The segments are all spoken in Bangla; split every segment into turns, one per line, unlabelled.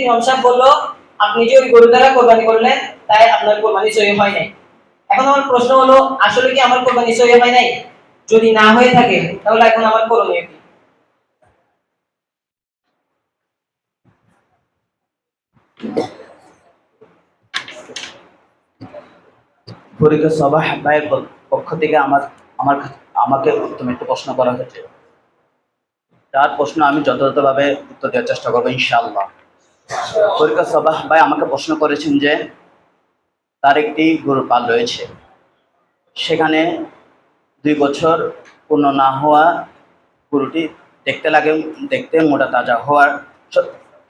ইমাম সাহেব বললো আপনি যে ওই গরু দ্বারা কোরবানি করলেন তাই আপনার কোরবানি সহি হয় নাই। এখন আমার প্রশ্ন হলো আসলে কি আমার কোরবানি সহি হয় নাই? যদি না হয়ে থাকে তাহলে এখন আমার করণীয় কি?
ফরিদুল সাবাহ ভাইয়ের পক্ষ থেকে আমাকে তুমি একটু প্রশ্ন করা হয়েছে। তার প্রশ্ন আমি যথাযথভাবে উত্তর দেওয়ার চেষ্টা করবো ইনশাআল্লাহ। ফরিদুল সাবাহ ভাই আমাকে প্রশ্ন করেছেন যে তার একটি গরুর পাল রয়েছে, সেখানে 2 বছর পূর্ণ না হওয়া গরুটি দেখতে মোটা তাজা হওয়ার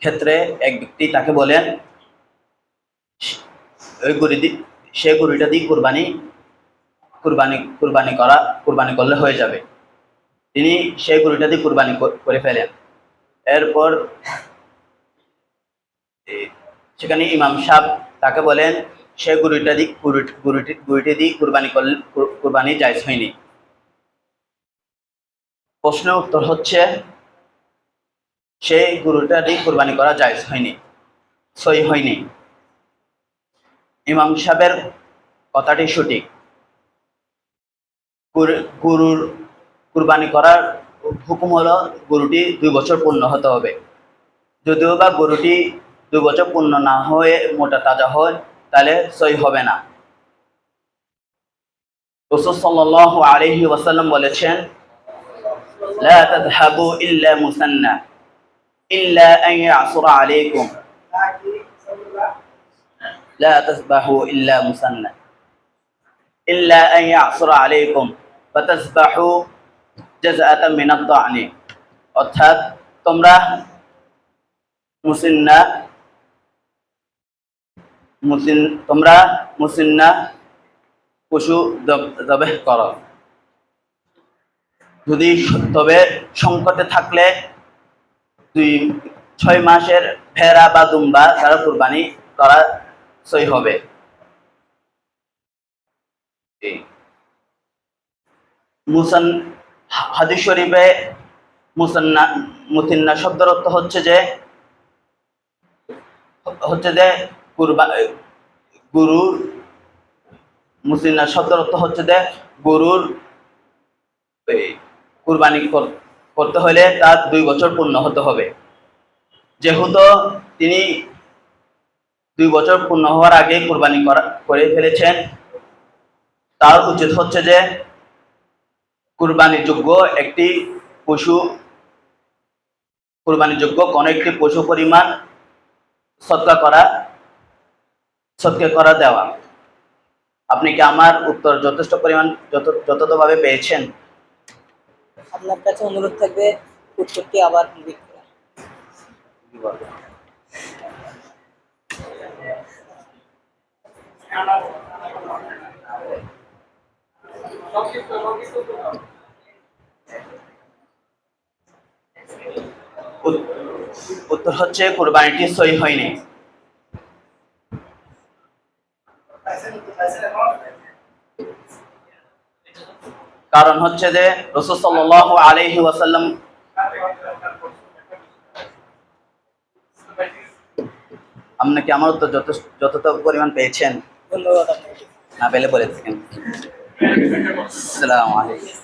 ক্ষেত্রে এক ব্যক্তি তাকে বলেন ওই সে গরুটা দিয়ে কুরবানি করলে হয়ে যাবে। তিনি সেই গরুটা দিয়ে কুরবানি করে ফেলেন। এরপর সেখানে ইমাম সাহেব তাকে বলেন সেই গরুটি দিয়ে কুরবানি জায়েজ হয়নি। প্রশ্নের উত্তর হচ্ছে সেই গরুটা দিয়ে কুরবানি করা জায়েজ হয়নি, সহি হয়নি। ইমাম সাহেবের কথাটি সঠিক। গরুর কুরবানি করার হুকুম হলো গরুটি 2 বছর পূর্ণ হতে হবে। যদিও বা গরুটি 2 বছর পূর্ণ না হয়ে মোটা তাজা হয় তাহলে সহি হবে না। রাসূল সাল্লাল্লাহু আলাইহি ওয়াসাল্লাম বলেছেন লা তাযহাবু ইল্লা মুসান্না ইল্লা আন ইয়াসুরা আলাইকুম লা তাসবাহু ইল্লা মুসান্না ইল্লা আন ইয়াসুরা আলাইকুম ফাতাসবাহু জাযআতাম মিন আদ-দা'নি। অর্থাৎ তোমরা মুসিন্না পশু জবাহ করো। যদি তবে সংকটে থাকলে 6 মাসের ভেড়া বা দুম্বা দ্বারা কুরবানি করা সহি হবে। হাদিস শরীফে মুসিন্না শব্দের অর্থ হচ্ছে যে গরুর মুসিন্না শব্দের অর্থ হচ্ছে যে গরুর কুরবানি করতে হলে তার 2 বছর পূর্ণ হতে হবে। যেহেতু তিনি 2 বছর পূর্ণ হওয়ার আগে কুরবানি করে ফেলেছেন, তার উচিত হচ্ছে যে কুরবানিযোগ্য কোন একটি পশু পরিমাণ সদকা করা দেওয়া। আপনি কি আমার উত্তর যথেষ্ট পরিমাণ যথাযথভাবে পেয়েছেন?
আপনার কাছে অনুরোধ থাকবে উত্তরটি আবার রিপিট করা।
উত্তর হচ্ছে কুরবানিটি সহি হয়নি। কারণ হচ্ছে যে রাসূল সাল্লাল্লাহু আলাইহি ওয়াসাল্লাম আপনি কি আমার উত্তর যথাযথ পরিমাণ পেয়েছেন?
ধন্যবাদ আপনাকে।
না পেলে বলে থাকেন। আসসালামু আলাইকুম।